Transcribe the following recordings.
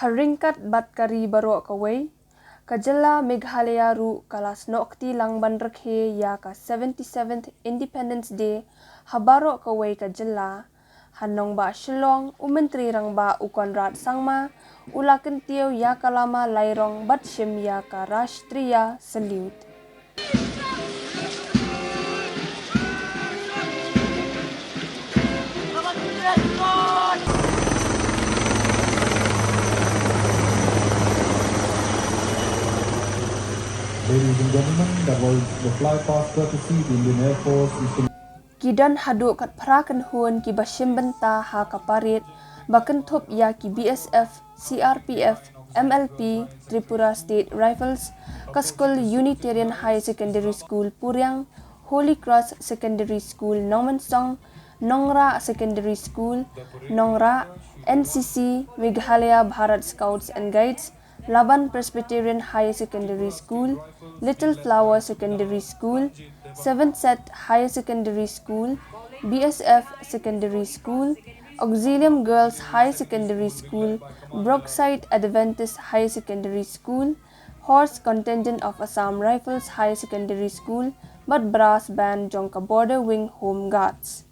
Haringkat batkari baro kawai. Kajala Meghalaya ru kalas nokti langban rakhe ya ka 77th Independence Day habaro kawai kajala. Hanong ba Shillong umentri rang ba u Conrad sangma ulakan tiaw ya kalama lairong batshim ya ka Rashtriya Salute. Ladies and gentlemen, that was the flypast courtesy the Indian Air Force is to Kidan haduk kat prakan huan ki bashim benta haka parit bakan thop ya ki BSF, CRPF, MLP, Tripura State Rifles, Kaskul Unitarian High Secondary School Puryang, Holy Cross Secondary School Nomansong, Nongra Secondary School, Nongra, NCC, Meghalaya Bharat Scouts and Guides, Laban Presbyterian High Secondary School, Little Flower Secondary School, 7th Set High Secondary School, BSF Secondary School, Auxilium Girls High Secondary School, Brookside Adventist High Secondary School, Horse Contingent of Assam Rifles High Secondary School, but Brass Band Jonka Border Wing Home Guards.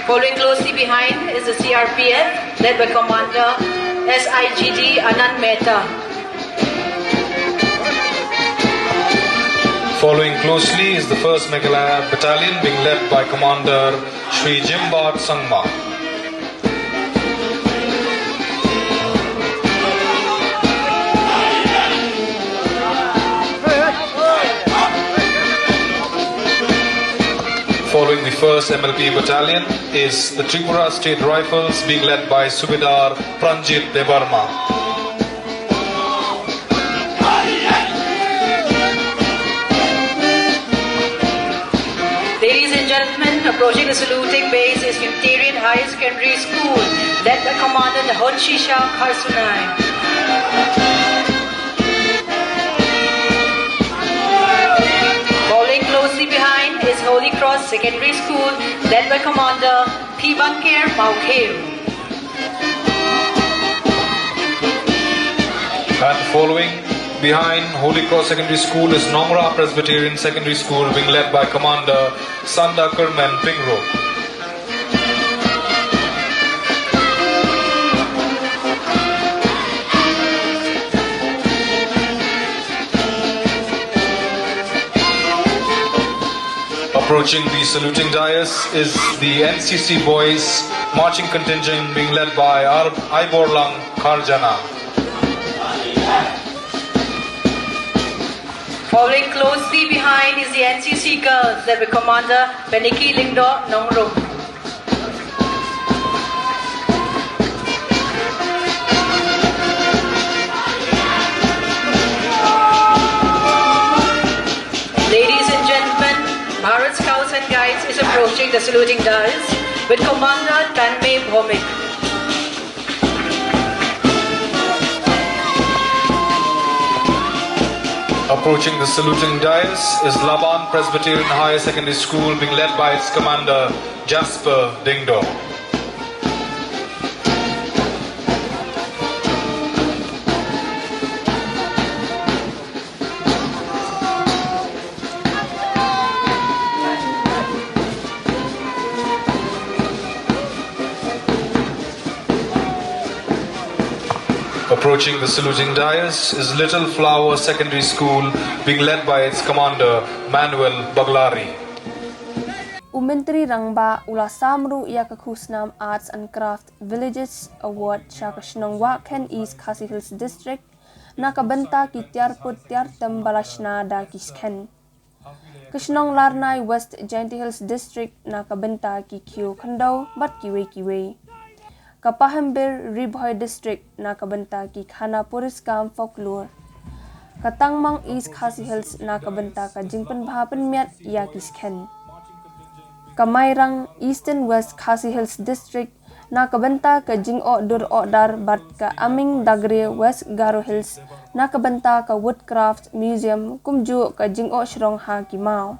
Following closely behind is the CRPF, led by Commander SIGD Anand Mehta. Following closely is the 1st Meghalaya Battalion being led by Commander Shri Jimbat Sangma. Following the 1st MLP Battalion is the Tripura State Rifles being led by Subedar Pranjit Debarma. Ladies and gentlemen, approaching the saluting base is Unitarian High Secondary School, led by Commander Nahodshisha Kharsunai. Following closely behind is Holy Cross Secondary School, led by Commander Pynbna Maukeu. And following behind Holy Cross Secondary School is Nongra Presbyterian Secondary School being led by Commander Sanda Kerman Pingro. Approaching the saluting dais is the NCC Boys marching contingent being led by Iborlang Karjana. Following closely behind is the NCC Girls, led by Commander Beniki Lingdo Nongrum. Ladies and gentlemen, Bharat Scouts and Guides is approaching the saluting dais with Commander Tanmay Bhomik. Approaching the saluting dais is Laban Presbyterian High Secondary School being led by its commander Jasper Dingdo. Approaching the saluting dais is Little Flower Secondary School, being led by its commander, Manuel Baglari. Umentri Rangba Ula Samru Iaka Khusnam Arts and Craft Villages Award Shakashnong Waken East Khasi Hills District Nakabenta ki Tiarput Tiartem Balashna da Kisken. Kashnong Larnai West Jainti Hills District Nakabenta ki Kyo Kando Bat Kiwe. Kapahambir Ribhoy District Nakabenta ki Khana Puriskam Folklore. Katangmang East Khasi Hills Nakabenta ka Jingpan Bhapan Miat Yakisken. Kamairang Eastern West Khasi Hills District Nakabenta ka Jing'o Dur Odar Bat ka Aming Dagre West Garo Hills Nakabenta ka Woodcraft Museum Kumju ka Jing'o Shrong Ha Kimao.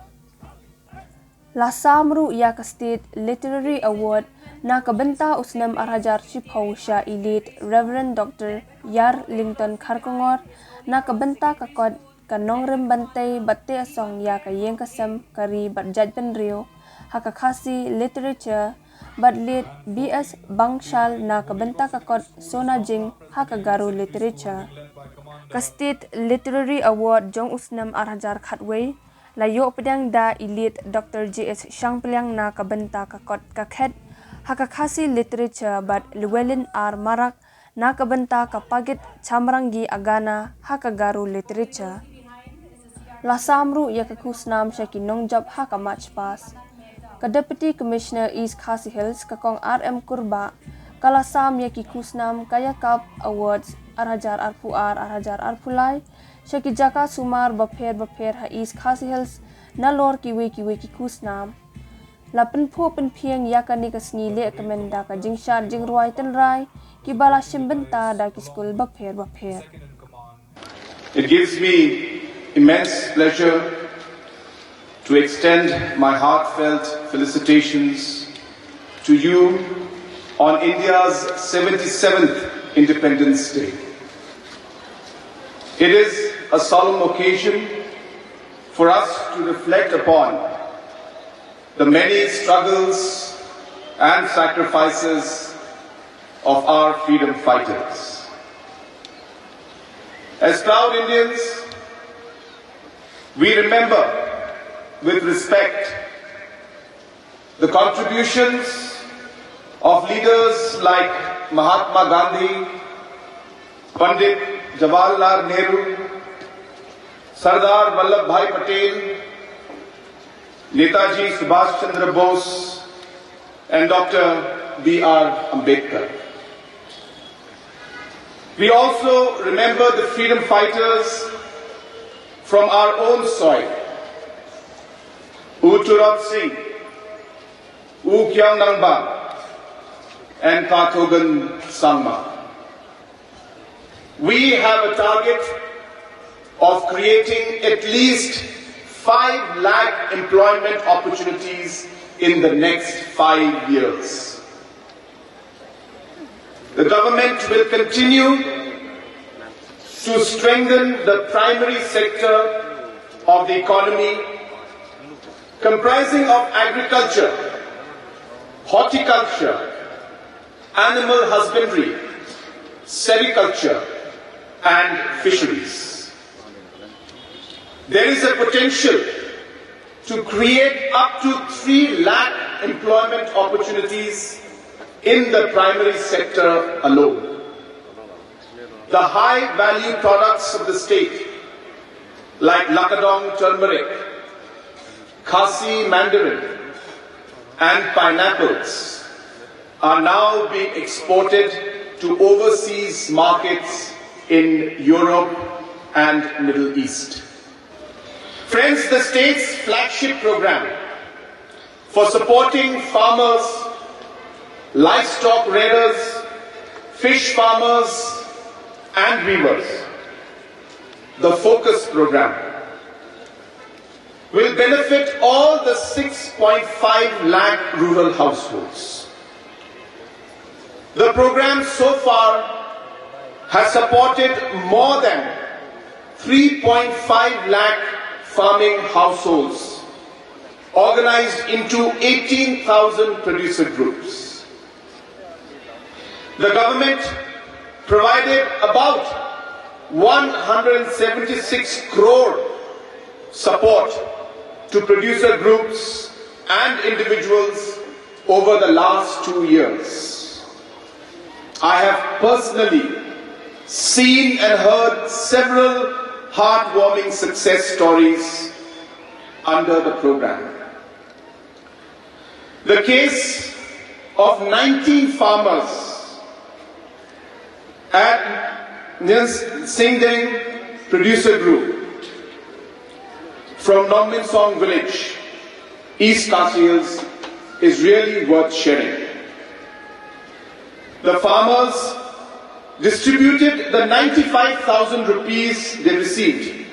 Lasamru Yaka State Literary Award Nakabenta Usnam Arhajar Shipho Sha Elite Reverend Dr. Yar Lington Kharkongor Nakabenta ka Kod ka Nongrem Bantay Batte Asong Yaka Yengkasam Kari Bat Jajban Rio Haka Khasi Literature Badlit BS Bangshal Nakabenta ka Kod Sona Jing Haka Garo Literature. Ka State Literary Award Jong Usnam Arhajar Khatway Layo Pedang da Elite Dr. JS Shangpelyang Nakabenta ka Kod ka Khet Haka Khasi Literature Bad Llewellyn R. Marak Nakabenta ka Pagit Chamrangi Agana Haka Garo Literature. Lasamru Yaka Khusnam Shaki Nongjab Haka March Pass. Ka Deputy Commissioner East Khasi Hills Kakong RM Kurba Kalasam Yaki Khusnam Kaya Cup Awards Arhajar Arpuar Arhajar Arpulai Shaki Jaka Sumar Bapher Ha East Khasi Hills Nalor Kiwe Ki Khusnam Lapen Po Pen Pieng Yaka Nikasni Le Kamenda Ka Jingshar Jingroi Tenrai Kibala Shimbenta Da Kiskul Bapher. It gives me immense pleasure to extend my heartfelt felicitations to you on India's 77th Independence Day. It is a solemn occasion for us to reflect upon the many struggles and sacrifices of our freedom fighters. As proud Indians, we remember with respect the contributions of leaders like Mahatma Gandhi, Pandit Jawaharlal Nehru, Sardar Vallabhbhai Patel, Netaji Subhash Chandra Bose, and Dr. B.R. Ambedkar. We also remember the freedom fighters from our own soil. U Turab Singh, U Kyang Nangbang, and Kathogan Sangma. We have a target of creating at least 5 lakh employment opportunities in the next 5 years. The government will continue to strengthen the primary sector of the economy, comprising of agriculture, horticulture, animal husbandry, sericulture, and fisheries. There is a potential to create up to 3 lakh employment opportunities in the primary sector alone. The high-value products of the state, like Lakadong turmeric, Khasi mandarin, and pineapples, are now being exported to overseas markets in Europe and Middle East. Friends, the state's flagship program for supporting farmers, livestock rearers, fish farmers, and weavers, the Focus program, will benefit all the 6.5 lakh rural households. The program so far has supported more than 3.5 lakh farming households, organized into 18,000 producer groups. The government provided about 176 crore support to producer groups and individuals over the last 2 years. I have personally seen and heard several heartwarming success stories under the program. The case of 19 farmers at Singdeng Producer Group from Nongmin Song village, East Khasi Hills, is really worth sharing. The farmers distributed the 95,000 rupees they received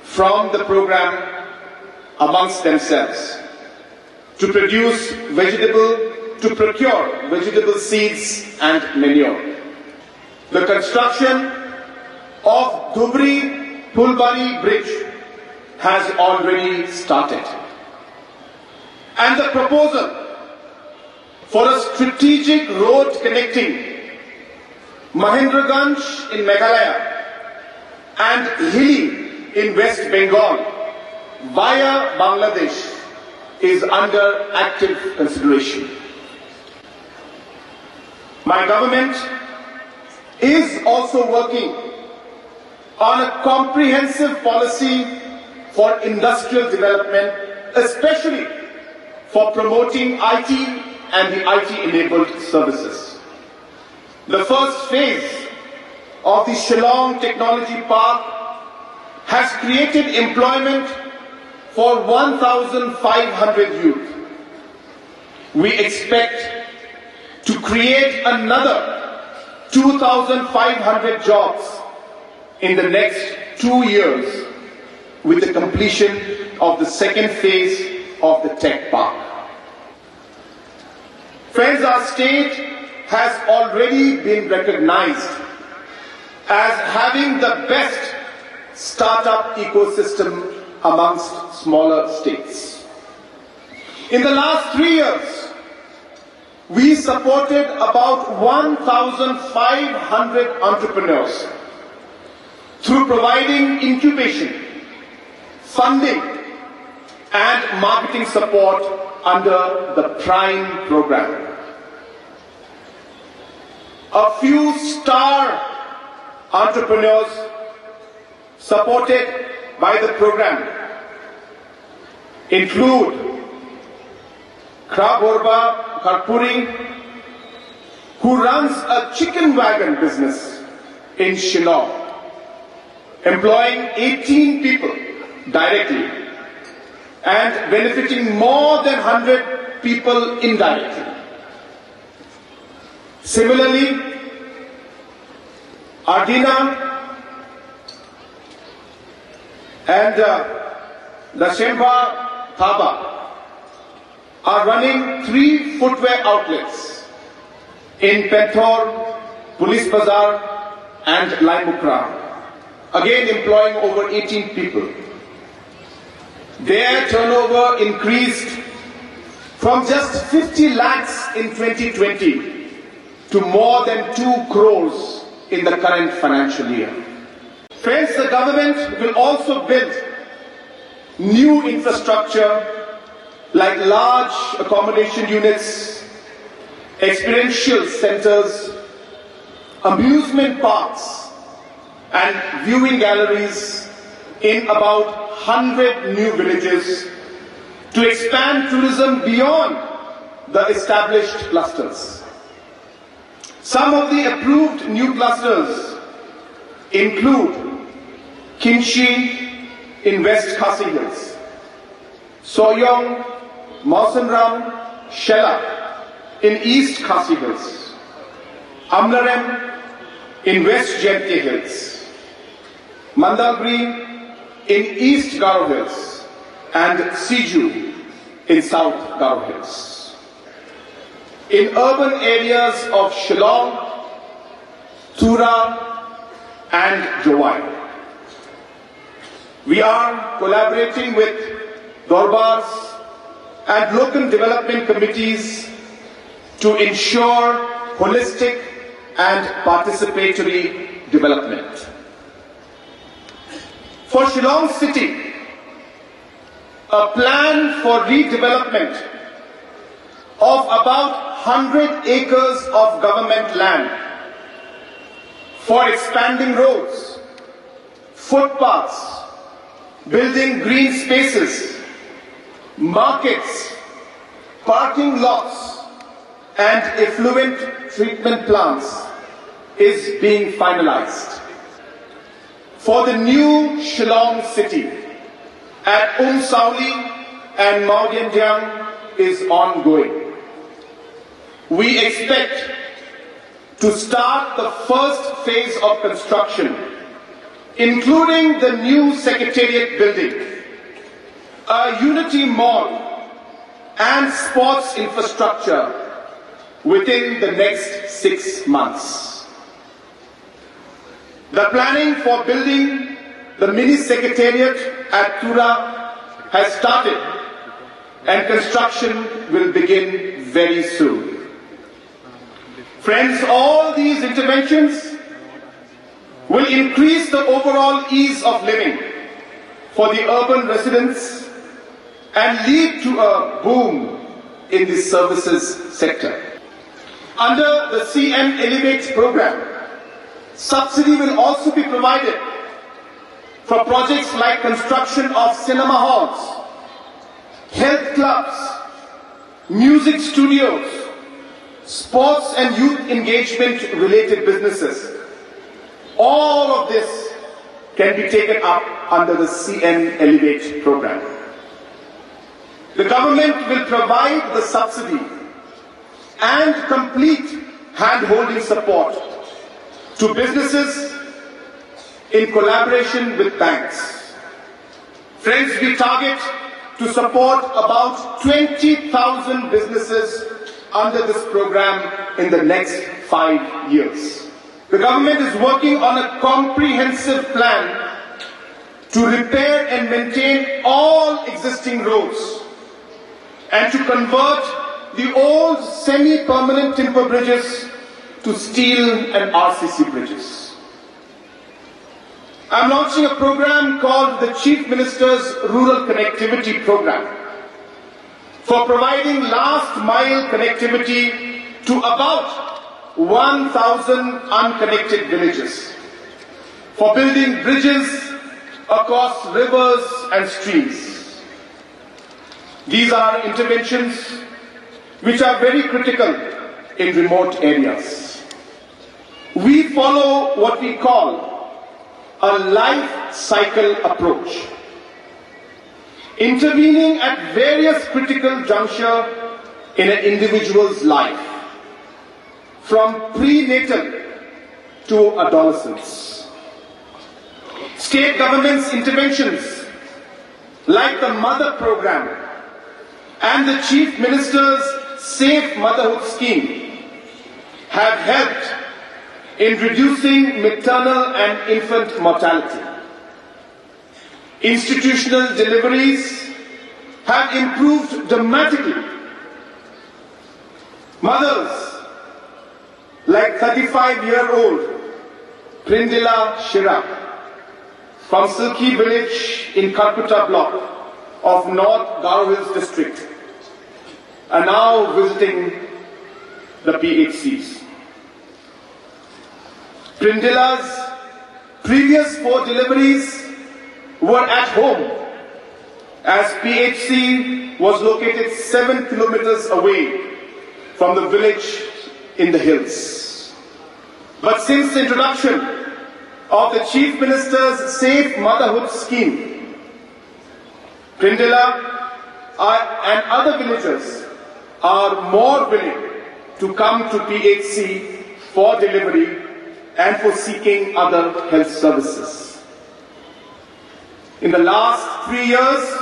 from the program amongst themselves to procure vegetable seeds and manure. The construction of Dhubri-Phulbari Bridge has already started. And the proposal for a strategic road connecting Mahendraganj in Meghalaya and Hilli in West Bengal via Bangladesh is under active consideration. My government is also working on a comprehensive policy for industrial development, especially for promoting IT and the IT-enabled services. The first phase of the Shillong Technology Park has created employment for 1,500 youth. We expect to create another 2,500 jobs in the next 2 years with the completion of the second phase of the tech park. Friends, our state has already been recognized as having the best startup ecosystem amongst smaller states. In the last 3 years, we supported about 1,500 entrepreneurs through providing incubation, funding, and marketing support under the Prime program. A few star entrepreneurs supported by the program include Krabhorba Karpuri, who runs a chicken wagon business in Shillong, employing 18 people directly and benefiting more than 100 people indirectly. Similarly, Ardina and the Shemba Thaba are running 3 footwear outlets in Penthor, Police Bazaar and Laimukra, again employing over 18 people. Their turnover increased from just 50 lakhs in 2020 to more than 2 crores in the current financial year. Friends, the government will also build new infrastructure like large accommodation units, experiential centers, amusement parks, and viewing galleries in about 100 new villages to expand tourism beyond the established clusters. Some of the approved new clusters include Kinshi in West Khasi Hills, Soyong, Mausanram, Shela in East Khasi Hills, Amlarem in West Jemke Hills, Mandalgri in East Garo Hills, and Siju in South Garo Hills. In urban areas of Shillong, Thura, and Jowai, we are collaborating with Dorbars and local development committees to ensure holistic and participatory development. For Shillong City, a plan for redevelopment of about 100 acres of government land for expanding roads, footpaths, building green spaces, markets, parking lots, and effluent treatment plants is being finalized. For the new Shillong City at Sauli and Maodianjiang is ongoing. We expect to start the first phase of construction, including the new Secretariat building, a Unity Mall, and sports infrastructure within the next 6 months. The planning for building the mini Secretariat at Tura has started, and construction will begin very soon. Friends, all these interventions will increase the overall ease of living for the urban residents and lead to a boom in the services sector. Under the CM Elevate program, subsidy will also be provided for projects like construction of cinema halls, health clubs, music studios, sports and youth engagement related businesses. All of this can be taken up under the CM Elevate program. The government will provide the subsidy and complete hand-holding support to businesses in collaboration with banks. Friends, we target to support about 20,000 businesses under this program in the next 5 years. The government is working on a comprehensive plan to repair and maintain all existing roads and to convert the old semi-permanent timber bridges to steel and RCC bridges. I'm launching a program called the Chief Minister's Rural Connectivity Program for providing last mile connectivity to about 1,000 unconnected villages, for building bridges across rivers and streams. These are interventions which are very critical in remote areas. We follow what we call a life cycle approach, intervening at various critical junctures in an individual's life, from prenatal to adolescence. State governments' interventions like the Mother Program and the Chief Minister's Safe Motherhood Scheme have helped in reducing maternal and infant mortality. Institutional deliveries have improved dramatically. Mothers like 35-year-old Pynbna Shira from Silki village in Kalkutta block of North Garo Hills district are now visiting the PHCs. Pynbna's previous 4 deliveries were at home, as PHC was located 7 kilometers away from the village in the hills. But since the introduction of the Chief Minister's Safe Motherhood Scheme, Pynbna and other villagers are more willing to come to PHC for delivery and for seeking other health services. In the last 3 years,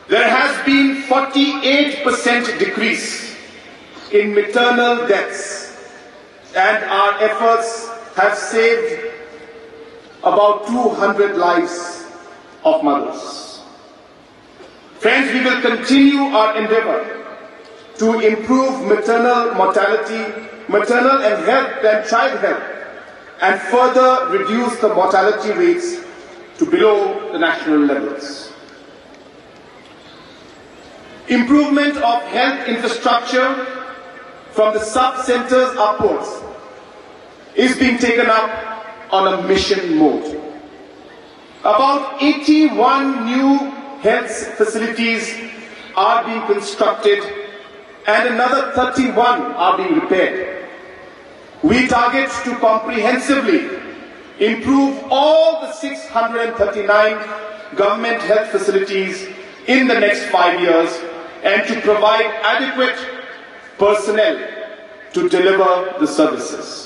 there has been 48% decrease in maternal deaths, and our efforts have saved about 200 lives of mothers. Friends, we will continue our endeavor to improve maternal mortality, maternal and child health, and further reduce the mortality rates to below the national levels. Improvement of health infrastructure from the sub-centers upwards is being taken up on a mission mode. About 81 new health facilities are being constructed and another 31 are being repaired. We target to comprehensively improve all the 639 government health facilities in the next 5 years and to provide adequate personnel to deliver the services.